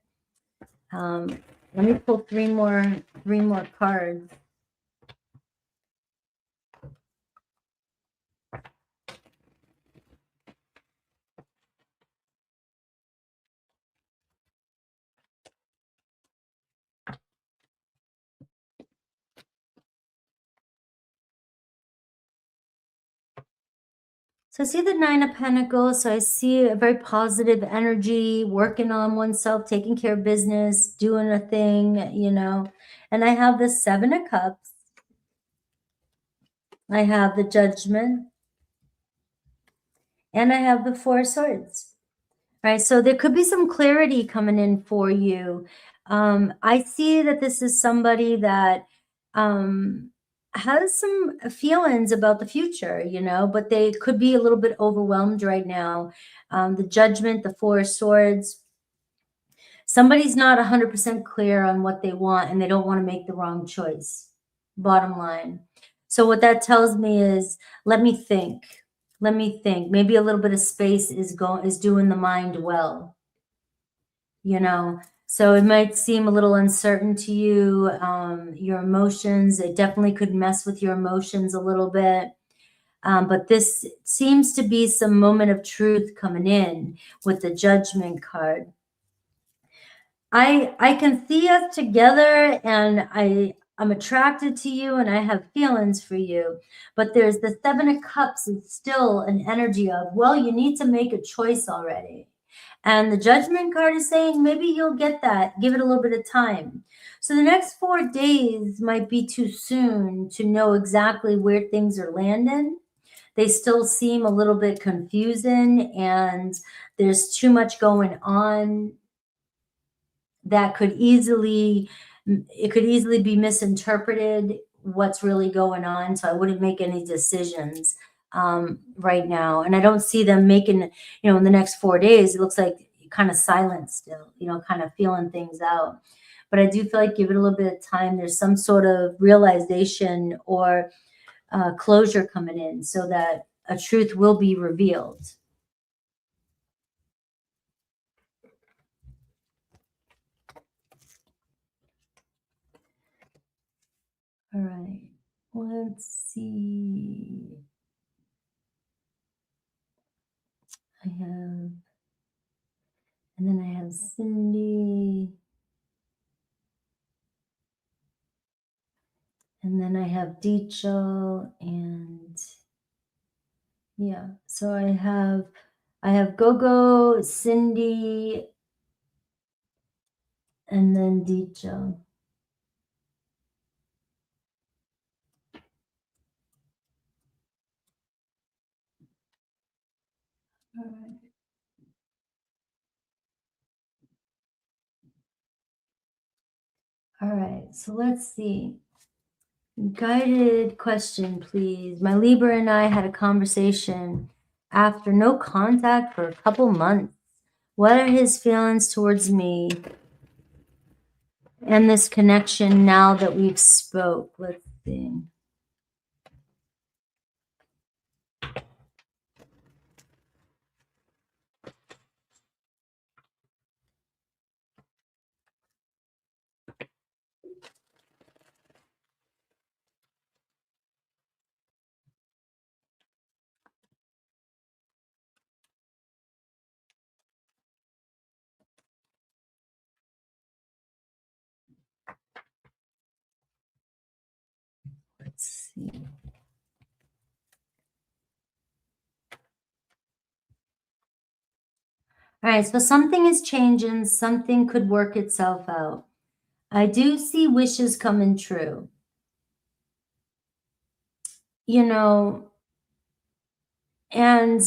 Let me pull three more cards. So I see the Nine of Pentacles. So I see a very positive energy, working on oneself, taking care of business, doing a thing, you know. And I have the Seven of Cups. I have the Judgment. And I have the Four of Swords. Right, so there could be some clarity coming in for you. I see that this is somebody that has some feelings about the future, you know, but they could be a little bit overwhelmed right now. The Judgment, the Four of Swords, somebody's not 100% clear on what they want and they don't want to make the wrong choice, bottom line. So what that tells me is, let me think. Let me think. Maybe a little bit of space is doing the mind well, you know. So it might seem a little uncertain to you, your emotions. It definitely could mess with your emotions a little bit. But this seems to be some moment of truth coming in with the Judgment card. I can see us together, and I'm attracted to you and I have feelings for you. But there's the Seven of Cups is still an energy of, well, you need to make a choice already. And the Judgment card is saying maybe you'll get that. Give it a little bit of time. So the next 4 days might be too soon to know exactly where things are landing. They still seem a little bit confusing, and there's too much going on that could easily be misinterpreted what's really going on. So I wouldn't make any decisions right now. And I don't see them making, you know, in the next 4 days. It looks like kind of silent still, you know, kind of feeling things out. But I do feel like give it a little bit of time. There's some sort of realization or closure coming in so that a truth will be revealed. All right, let's see. I have, and then I have Cindy, and then I have Dicho, and yeah, so I have Gogo, Cindy, and then Dicho. All right. All right, so let's see. Guided question, please. My Libra and I had a conversation after no contact for a couple months. What are his feelings towards me and this connection now that we've spoke? Let's see. Let's see. All right, so something is changing. Something could work itself out. I do see wishes coming true. You know, and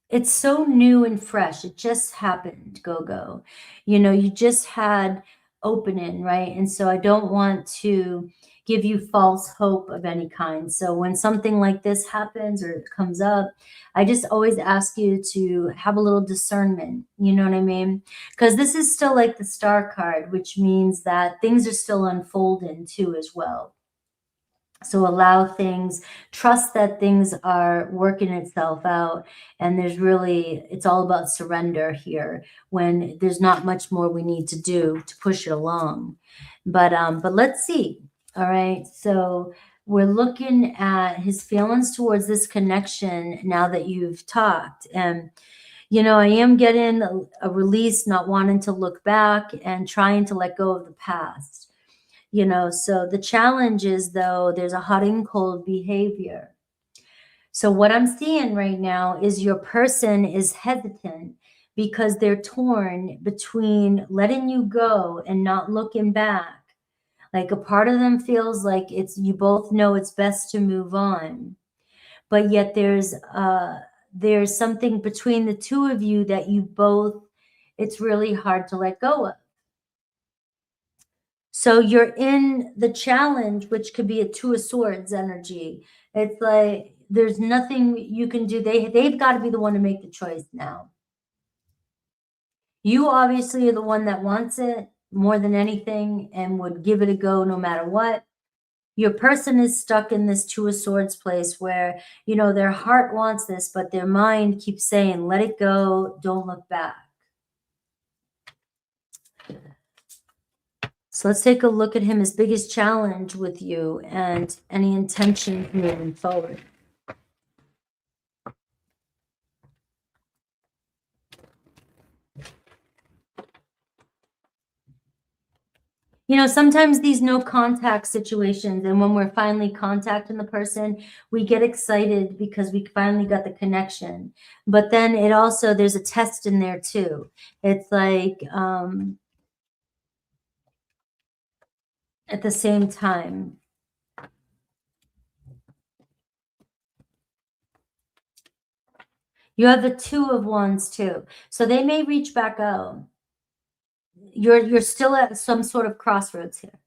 it's so new and fresh. It just happened, Go. You know, you just had opening, right? And so I don't want to give you false hope of any kind. So when something like this happens or comes up, I just always ask you to have a little discernment. You know what I mean? Because this is still like the Star card, which means that things are still unfolding too as well. So allow things, trust that things are working itself out. And it's all about surrender here when there's not much more we need to do to push it along. But let's see. All right. So we're looking at his feelings towards this connection now that you've talked. And, you know, I am getting a release, not wanting to look back and trying to let go of the past. You know, so the challenge is, though, there's a hot and cold behavior. So what I'm seeing right now is your person is hesitant because they're torn between letting you go and not looking back. Like a part of them feels like you both know it's best to move on, but yet there's something between the two of you that you both, it's really hard to let go of. So you're in the challenge, which could be a Two of Swords energy. It's like there's nothing you can do. They've got to be the one to make the choice now. You obviously are the one that wants it more than anything and would give it a go no matter what. Your person is stuck in this Two of Swords place where, you know, their heart wants this, but their mind keeps saying, let it go, don't look back. So let's take a look at his biggest challenge with you and any intention moving forward. You know, sometimes these no contact situations, and when we're finally contacting the person, we get excited because we finally got the connection. But then it also, there's a test in there too. It's like, at the same time, you have the Two of Wands too. So they may reach back out. You're still at some sort of crossroads here.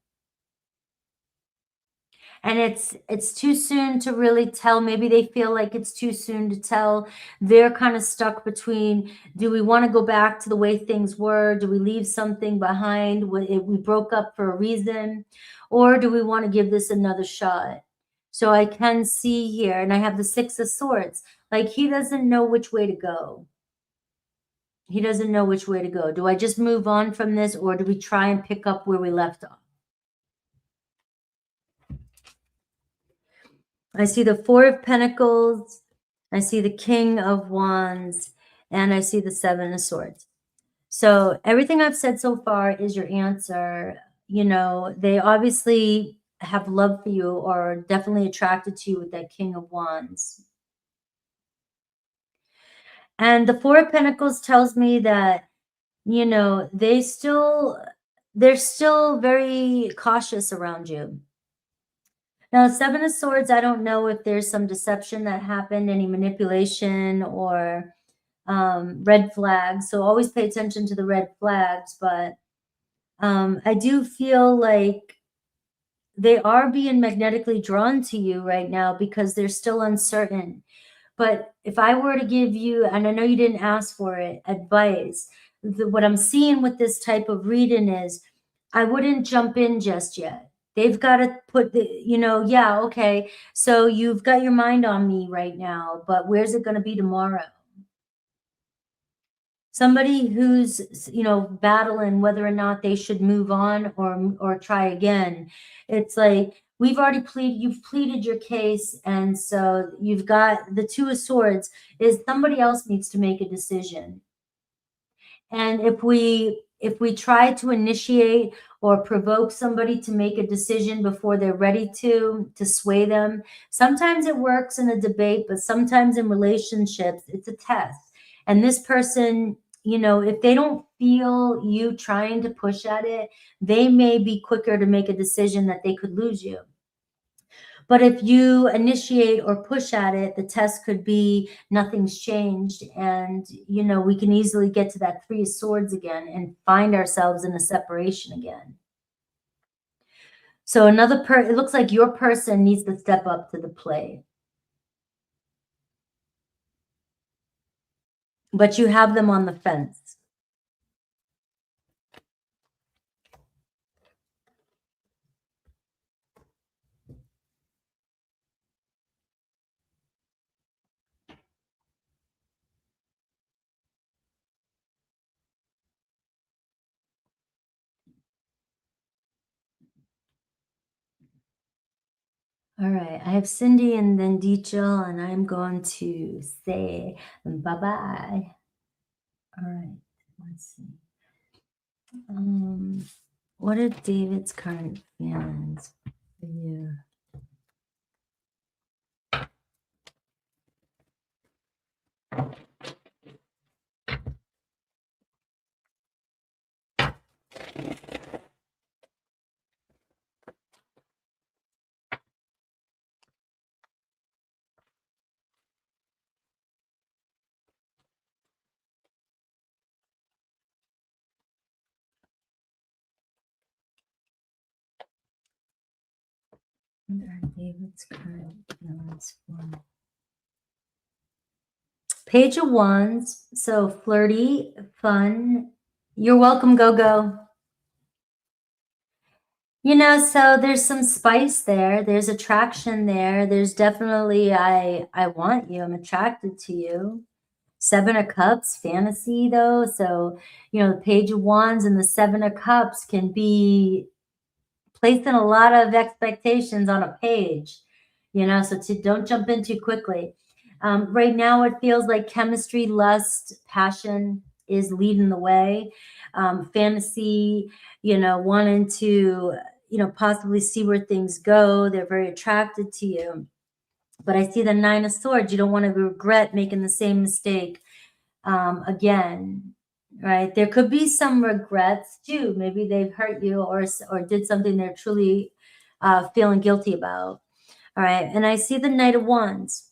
And it's too soon to really tell. Maybe they feel like it's too soon to tell. They're kind of stuck between, do we want to go back to the way things were? Do we leave something behind? We broke up for a reason, or do we want to give this another shot? So I can see here, and I have the Six of Swords. Like he doesn't know which way to go. He doesn't know which way to go. Do I just move on from this, or do we try and pick up where we left off? I see the Four of Pentacles, I see the King of Wands, and I see the Seven of Swords. So everything I've said so far is your answer. You know, they obviously have love for you or are definitely attracted to you with that King of Wands. And the Four of Pentacles tells me that, you know, they're still very cautious around you. Now, Seven of Swords, I don't know if there's some deception that happened, any manipulation or red flags. So always pay attention to the red flags. But I do feel like they are being magnetically drawn to you right now because they're still uncertain. But if I were to give you, and I know you didn't ask for it, advice, what I'm seeing with this type of reading is I wouldn't jump in just yet. They've got to put the, you know, yeah, okay, so you've got your mind on me right now, but where's it going to be tomorrow? Somebody who's, you know, battling whether or not they should move on or try again. It's like you've pleaded your case, and so you've got the Two of Swords is somebody else needs to make a decision. And if we try to initiate or provoke somebody to make a decision before they're ready to sway them, sometimes it works in a debate, but sometimes in relationships, it's a test. And this person, you know, if they don't feel you trying to push at it, they may be quicker to make a decision that they could lose you. But if you initiate or push at it, the test could be nothing's changed. And, you know, we can easily get to that Three of Swords again and find ourselves in a separation again. So it looks like your person needs to step up to the plate. But you have them on the fence. All right, I have Cindy and then Deechel, and I'm going to say bye-bye. All right, let's see. What are David's current feelings for you? David's current feelings for Page of Wands. So flirty, fun. You're welcome, Go-Go. You know, so there's some spice there. There's attraction there. There's definitely, I want you. I'm attracted to you. Seven of Cups, fantasy though. So, you know, the Page of Wands and the Seven of Cups can be placing a lot of expectations on a page, you know, so don't jump in too quickly. Right now, it feels like chemistry, lust, passion is leading the way. Fantasy, you know, wanting to, you know, possibly see where things go. They're very attracted to you. But I see the Nine of Swords. You don't want to regret making the same mistake again, right? There could be some regrets too. Maybe they've hurt you or did something they're truly feeling guilty about. All right. And I see the Knight of Wands.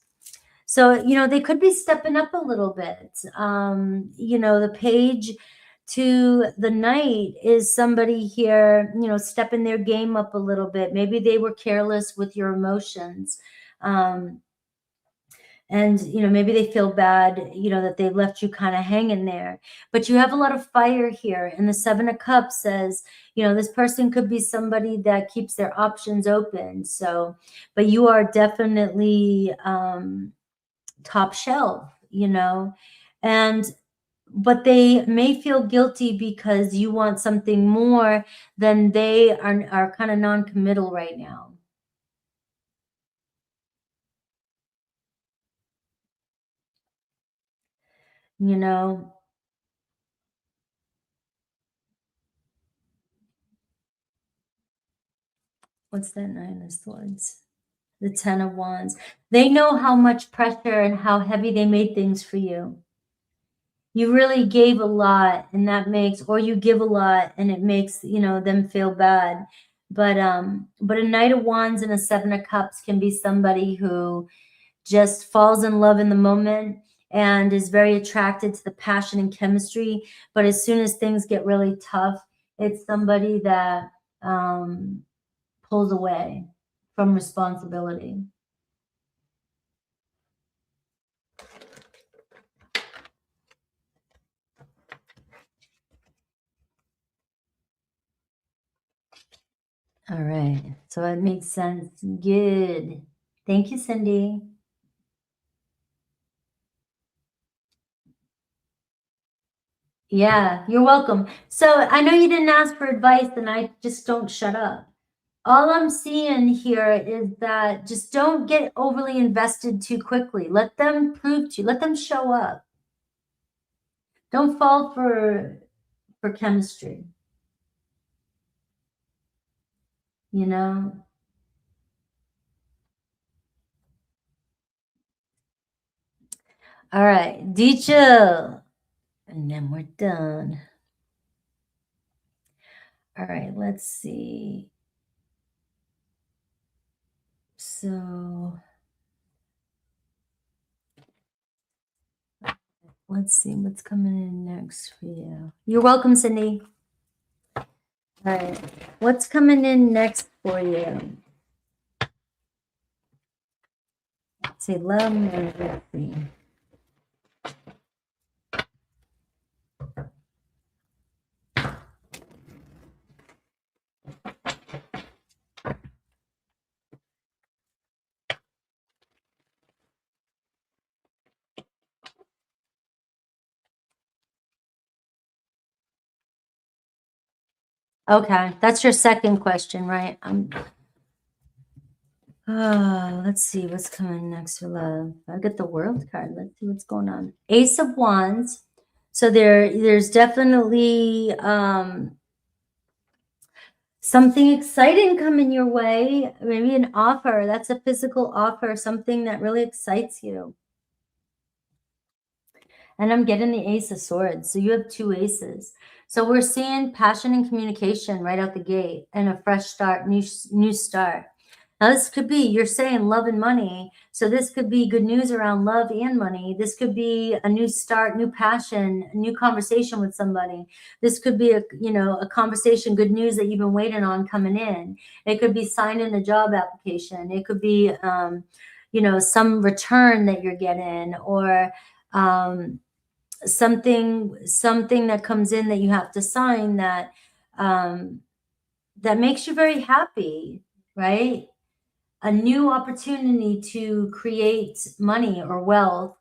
So, you know, they could be stepping up a little bit. You know, the Page to the Knight is somebody here, you know, stepping their game up a little bit. Maybe they were careless with your emotions. And, you know, maybe they feel bad, you know, that they left you kind of hanging there. But you have a lot of fire here. And the Seven of Cups says, you know, this person could be somebody that keeps their options open. So, but you are definitely top shelf, you know, but they may feel guilty because you want something more than they are kind of non-committal right now. You know, what's that Nine of Swords? The Ten of Wands. They know how much pressure and how heavy they made things for you. You really gave a lot, and that makes, or you give a lot and it makes, you know, them feel bad. But a Knight of Wands and a Seven of Cups can be somebody who just falls in love in the moment and is very attracted to the passion and chemistry. But as soon as things get really tough, it's somebody that pulls away from responsibility. All right. So it makes sense. Good. Thank you, Cindy. Yeah, you're welcome. So I know you didn't ask for advice, and I just don't shut up. All I'm seeing here is that just don't get overly invested too quickly. Let them prove to you. Let them show up. Don't fall for chemistry. You know? All right, Dicha. And then we're done. All right, let's see. So let's see what's coming in next for you. You're welcome, Cindy. All right, what's coming in next for you? Let's see, love mercy. Okay, that's your second question, right? Let's see what's coming next for love. I get the World card. Let's see what's going on. Ace of Wands. So there's definitely something exciting coming your way. Maybe an offer. That's a physical offer, something that really excites you. And I'm getting the Ace of Swords. So you have two aces. So we're seeing passion and communication right out the gate and a fresh start, new start. Now, this could be, you're saying love and money. So this could be good news around love and money. This could be a new start, new passion, a new conversation with somebody. This could be a conversation, good news that you've been waiting on coming in. It could be signing a job application. It could be, some return that you're getting, or something that comes in that you have to sign um, that makes you very happy, right? A new opportunity to create money or wealth,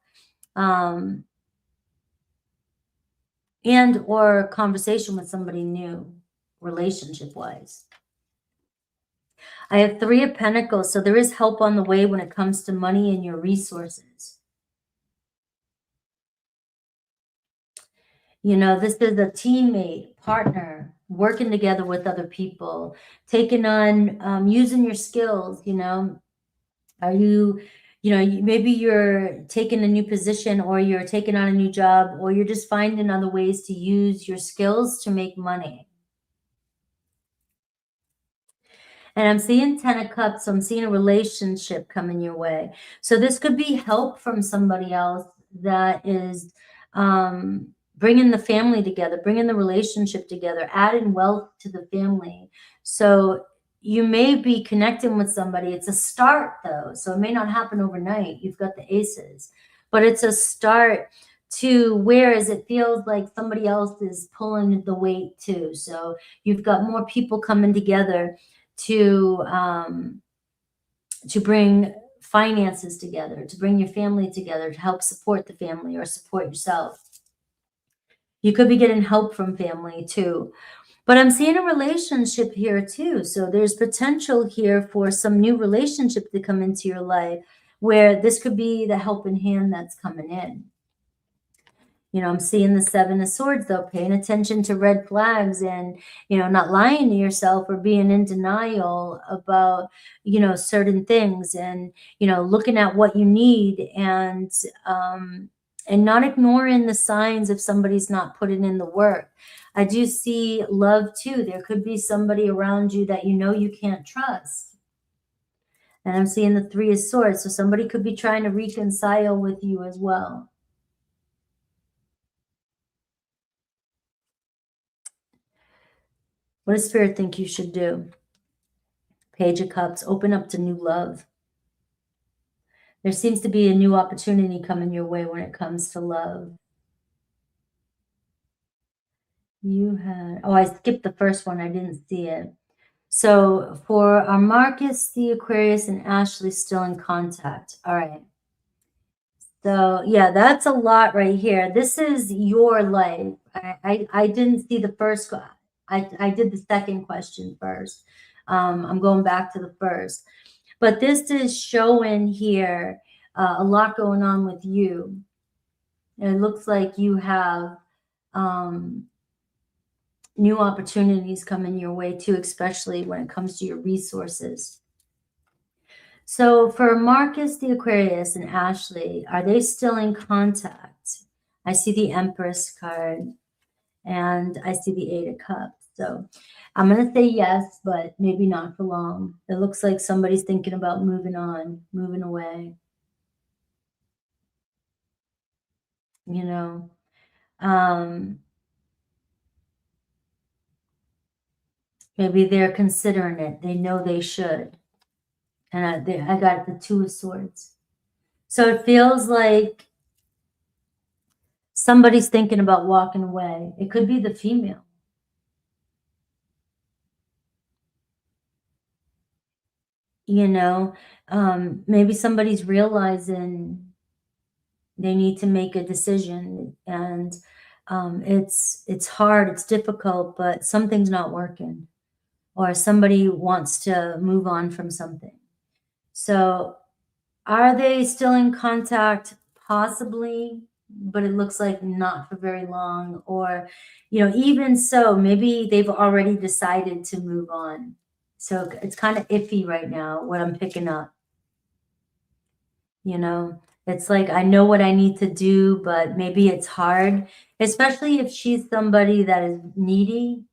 um, and or conversation with somebody new, relationship wise. I have 3 of Pentacles, so there is help on the way when it comes to money and your resources. This is a teammate, partner, working together with other people, taking on, using your skills. Are maybe you're taking a new position, or you're taking on a new job, or you're just finding other ways to use your skills to make money. And I'm seeing 10 of Cups, so I'm seeing a relationship coming your way. So this could be help from somebody else that is bringing the family together, bringing the relationship together, adding wealth to the family. So you may be connecting with somebody. It's a start, though, so it may not happen overnight. You've got the Aces, but it's a start to, whereas it feels like somebody else is pulling the weight too. So you've got more people coming together to bring finances together, to bring your family together, to help support the family or support yourself. You could be getting help from family too. But I'm seeing a relationship here too. So there's potential here for some new relationship to come into your life, where this could be the helping hand that's coming in. I'm seeing the 7 of Swords, though, paying attention to red flags, and, not lying to yourself or being in denial about, certain things, and, looking at what you need, and not ignoring the signs if somebody's not putting in the work. I do see love too. There could be somebody around you that you can't trust. And I'm seeing the 3 of Swords. So somebody could be trying to reconcile with you as well. What does Spirit think you should do? Page of Cups, open up to new love. There seems to be a new opportunity coming your way when it comes to love. I skipped the first one. I didn't see it. So for our Marcus, the Aquarius, and Ashley still in contact. All right. So yeah, that's a lot right here. This is your life. I didn't see the first. I did the second question first. I'm going back to the first. But this is showing here a lot going on with you. And it looks like you have new opportunities coming your way too, especially when it comes to your resources. So for Marcus, the Aquarius, and Ashley, are they still in contact? I see the Empress card, and I see the 8 of Cups. So I'm going to say yes, but maybe not for long. It looks like somebody's thinking about moving on, moving away. Maybe they're considering it. They know they should. And I got the 2 of Swords. So it feels like somebody's thinking about walking away. It could be the female. Maybe somebody's realizing they need to make a decision, and it's hard, it's difficult, but something's not working, or somebody wants to move on from something. So are they still in contact? Possibly, but it looks like not for very long. Or, even so, maybe they've already decided to move on. So it's kind of iffy right now, what I'm picking up. It's like, I know what I need to do, but maybe it's hard, especially if she's somebody that is needy.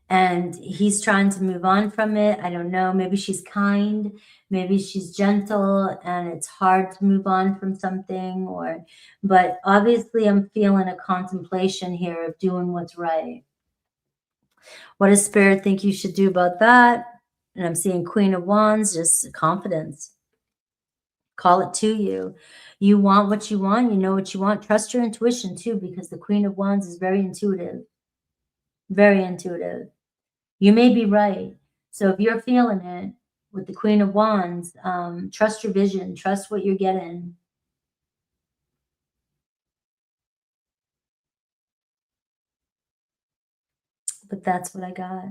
and he's trying to move on from it. I don't know. Maybe she's kind, maybe she's gentle, and it's hard to move on from something, but obviously I'm feeling a contemplation here of doing what's right. What does Spirit think you should do about that? And I'm seeing Queen of Wands, just confidence. Call it to you. You want what you want. You know what you want. Trust your intuition too, because the Queen of Wands is very intuitive. Very intuitive. You may be right. So if you're feeling it with the Queen of Wands, trust your vision. Trust what you're getting. But that's what I got.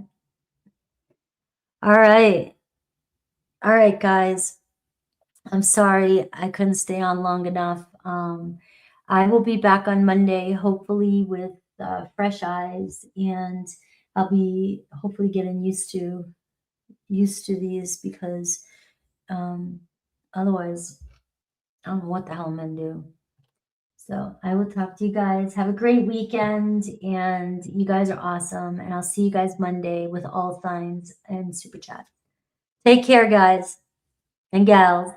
All right. All right, guys. I'm sorry I couldn't stay on long enough. I will be back on Monday, hopefully with fresh eyes, and I'll be hopefully getting used to these, because otherwise I don't know what the hell I'm gonna do. So I will talk to you guys. Have a great weekend, and you guys are awesome. And I'll see you guys Monday with all signs and super chat. Take care, guys and gals.